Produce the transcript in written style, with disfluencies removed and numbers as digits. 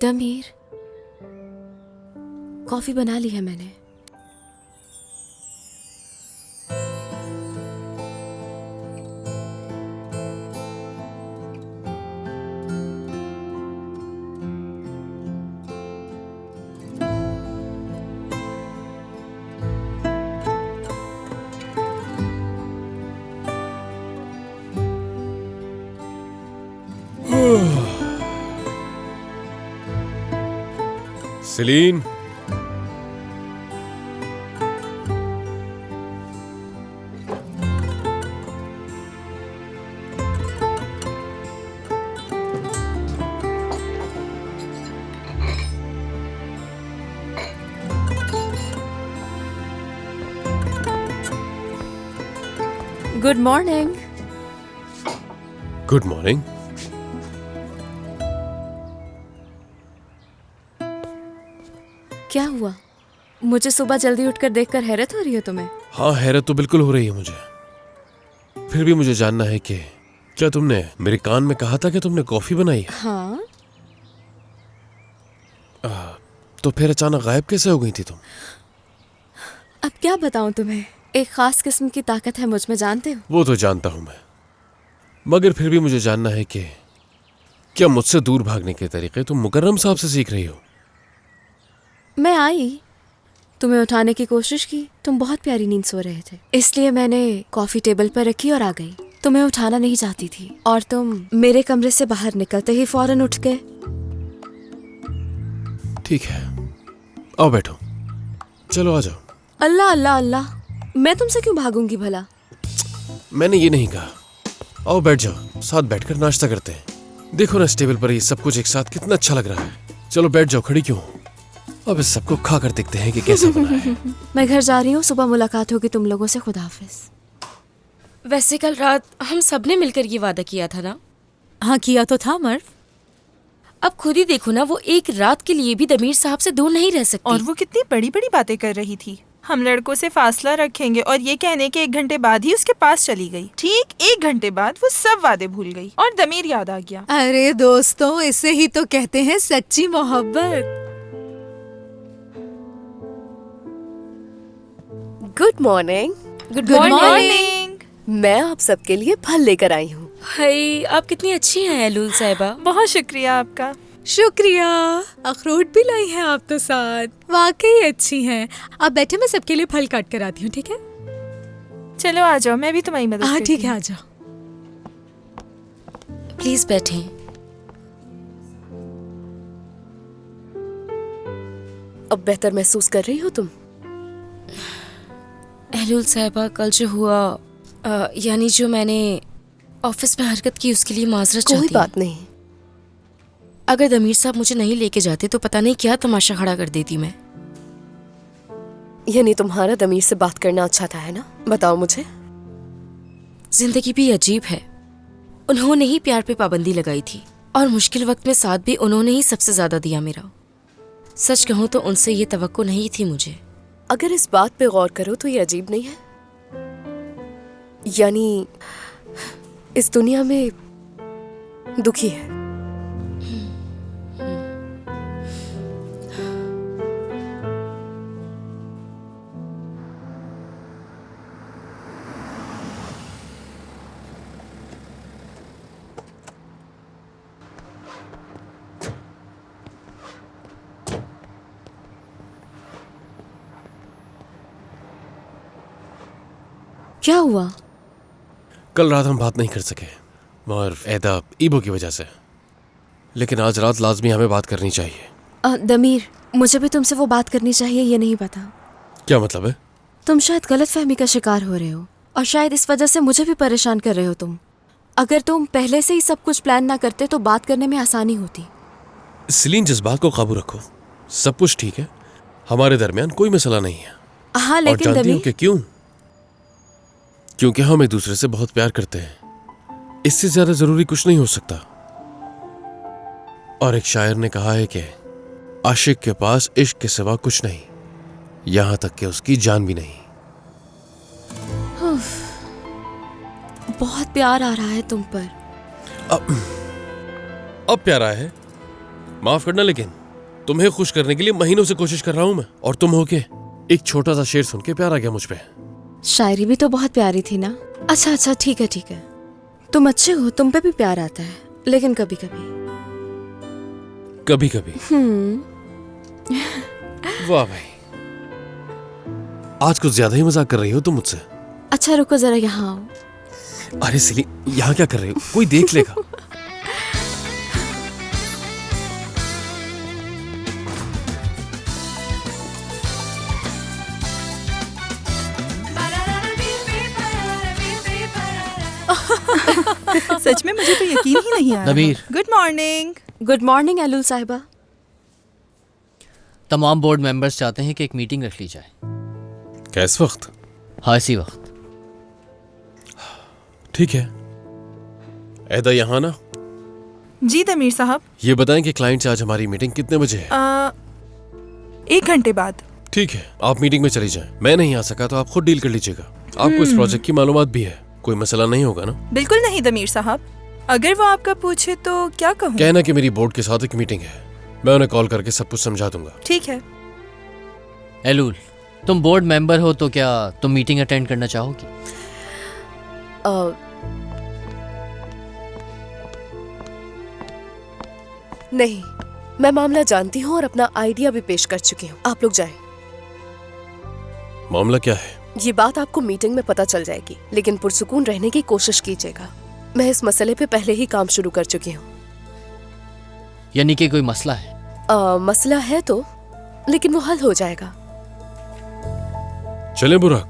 Damir, coffee बना ली है मैंने। Celine, good morning. Good morning. क्या हुआ? मुझे सुबह जल्दी उठकर देखकर हैरत हो रही है तुम्हें? हाँ, हैरत तो बिल्कुल हो रही है मुझे। फिर भी मुझे जानना है कि क्या तुमने मेरे कान में कहा था कि तुमने कॉफी बनाई है? हाँ। तो फिर अचानक गायब कैसे हो गई थी तुम? अब क्या बताऊं तुम्हें, एक खास किस्म की ताकत है मुझ में, जानते हो? वो तो जानता हूं मैं, मगर फिर भी मुझे जानना है कि क्या मुझसे दूर भागने के तरीके तुम मुकर्रम साहब से सीख रही हो? मैं आई, तुम्हें उठाने की कोशिश की, तुम बहुत प्यारी नींद सो रहे थे, इसलिए मैंने कॉफी टेबल पर रखी और आ गई। तुम्हें उठाना नहीं चाहती थी और तुम मेरे कमरे से बाहर निकलते ही फौरन उठ गए। ठीक है, आओ बैठो, चलो आ जाओ। अल्लाह अल्लाह अल्लाह, मैं तुमसे क्यों भागूंगी भला? मैंने ये नहीं कहा। आओ बैठ जाओ, साथ बैठकर नाश्ता करते हैं। देखो ना इस टेबल पर ये सब कुछ एक साथ कितना अच्छा लग रहा है। चलो बैठ जाओ, खड़ी क्यों हो? अब इस सबको खा कर देखते हैं कि कैसा बना है। मैं घर जा रही हूँ, सुबह मुलाकात होगी तुम लोगों से। खुदा हाफिज। वैसे कल रात हम सबने मिलकर ये वादा किया था ना? हाँ किया तो था मर्व। अब खुद ही देखो ना, वो एक रात के लिए भी दमीर साहब से दूर नहीं रह सकती। और वो कितनी बड़ी बड़ी बातें कर रही थी। हम लड़कों से फासला रखेंगे और ये कहने के 1 घंटे बाद ही उसके पास चली गई। ठीक 1 घंटे बाद वो सब वादे भूल गई और दमीर याद आ गया। अरे दोस्तों, इसे ही तो कहते हैं सच्ची मोहब्बत। Good morning. Good Good morning. Morning. मैं आप सबके लिए फल लेकर आई हूँ। हाय, आप कितनी अच्छी हैं एलुल साहिबा। बहुत शुक्रिया आपका। शुक्रिया। अखरोट भी लाई हैं आप तो साथ, वाकई अच्छी हैं। आप बैठे, मैं सबके लिए फल काट कर आती हूँ, ठीक है? चलो आ जाओ, मैं भी तुम्हारी मदद हाँ करती ठीक है, हूँ। आ जाओ। प्लीज बैठें। अब बेहतर महसूस कर रही हो तुम? एलुल साहिबा, कल जो हुआ, यानी जो मैंने ऑफिस में हरकत की, उसके लिए माजरत कोई चाहती हूँ। बात नहीं। अगर दमीर साहब मुझे नहीं लेके जाते तो पता नहीं क्या तमाशा खड़ा कर देती मैं। यानी तुम्हारा दमीर से बात करना अच्छा था, है ना? बताओ मुझे। जिंदगी भी अजीब है। उन्होंने ही प्यार पे पाबंदी लगाई थी और मुश्किल वक्त में साथ भी उन्होंने ही सबसे ज्यादा दिया मेरा। सच कहूँ तो उनसे ये तवक्को नहीं थी मुझे। अगर इस बात पे गौर करो तो ये अजीब नहीं है? यानी इस दुनिया में दुखी है। क्या हुआ? कल रात हम बात नहीं कर सके और ऐदा ईबो की वजह से, लेकिन आज रात लाजमी हमें बात करनी चाहिए। दमीर, मुझे भी तुमसे वो बात करनी चाहिए, ये नहीं पता। क्या मतलब है? तुम शायद गलतफहमी का शिकार हो रहे हो और शायद इस वजह से मुझे भी परेशान कर रहे हो तुम। अगर तुम पहले से ही सब कुछ प्लान ना करते तो बात करने में आसानी होती। सेलीन, जज्बात को काबू रखो। सब कुछ ठीक है, हमारे दरमियान कोई मसला नहीं है। हाँ और लेकिन जानती हो दमीर, कि क्यों? क्योंकि हम एक दूसरे से बहुत प्यार करते हैं। इससे ज्यादा जरूरी कुछ नहीं हो सकता। और एक शायर ने कहा है कि आशिक के पास इश्क के सिवा कुछ नहीं, यहां तक कि उसकी जान भी नहीं। बहुत प्यार आ रहा है तुम पर। अब प्यारा है, माफ करना, लेकिन तुम्हें खुश करने के लिए महीनों से कोशिश कर रहा हूं मैं, और तुम होके एक छोटा सा शेर सुन के प्यार आ गया मुझ पे। शायरी भी तो बहुत प्यारी थी ना। अच्छा अच्छा, ठीक है ठीक है, तुम अच्छे हो, तुम पे भी प्यार आता है, लेकिन कभी कभी। कभी कभी। वाह भाई, आज कुछ ज्यादा ही मजाक कर रही हो तुम मुझसे। अच्छा रुको जरा, यहाँ आओ। अरे सिली, यहाँ क्या कर रही हो? कोई देख लेगा। सच में मुझे तो यकीन ही नहीं आ रहा। Nabeer. Good morning. Good morning एलुल साहिबा। तमाम बोर्ड मेंबर्स चाहते हैं कि एक मीटिंग रख ली जाए। किस वक्त? हाँ, इसी वक्त। ठीक है। ऐदा यहाँ ना? जी दमीर साहब। ये बताएं कि क्लाइंट से आज हमारी मीटिंग कितने बजे है? 1 घंटे बाद। ठीक है, आप मीटिंग में चली जाएं। मैं नहीं आ सका तो आप खुद डील कर लीजिएगा। आपको इस प्रोजेक्ट की मालूमात भी है, कोई मसला नहीं होगा ना? बिल्कुल नहीं दमीर साहब, अगर वो आपका पूछे तो क्या कहूँ? कहना कि मेरी बोर्ड के साथ एक मीटिंग है, मैं उन्हें कॉल करके सब कुछ समझा दूंगा। ठीक है। एलूल, तुम बोर्ड मेंबर हो तो क्या तुम मीटिंग अटेंड करना चाहोगी? नहीं, मैं मामला जानती हूँ और अपना आइडिया भी पेश कर चुकी हूँ। आप लोग जाएं। मामला क्या है? ये बात आपको मीटिंग में पता चल जाएगी, लेकिन पुरसुकून रहने की कोशिश कीजिएगा। मैं इस मसले पे पहले ही काम शुरू कर चुकी हूँ। यानी कि कोई मसला है? मसला है तो, लेकिन वो हल हो जाएगा। चले बुराक,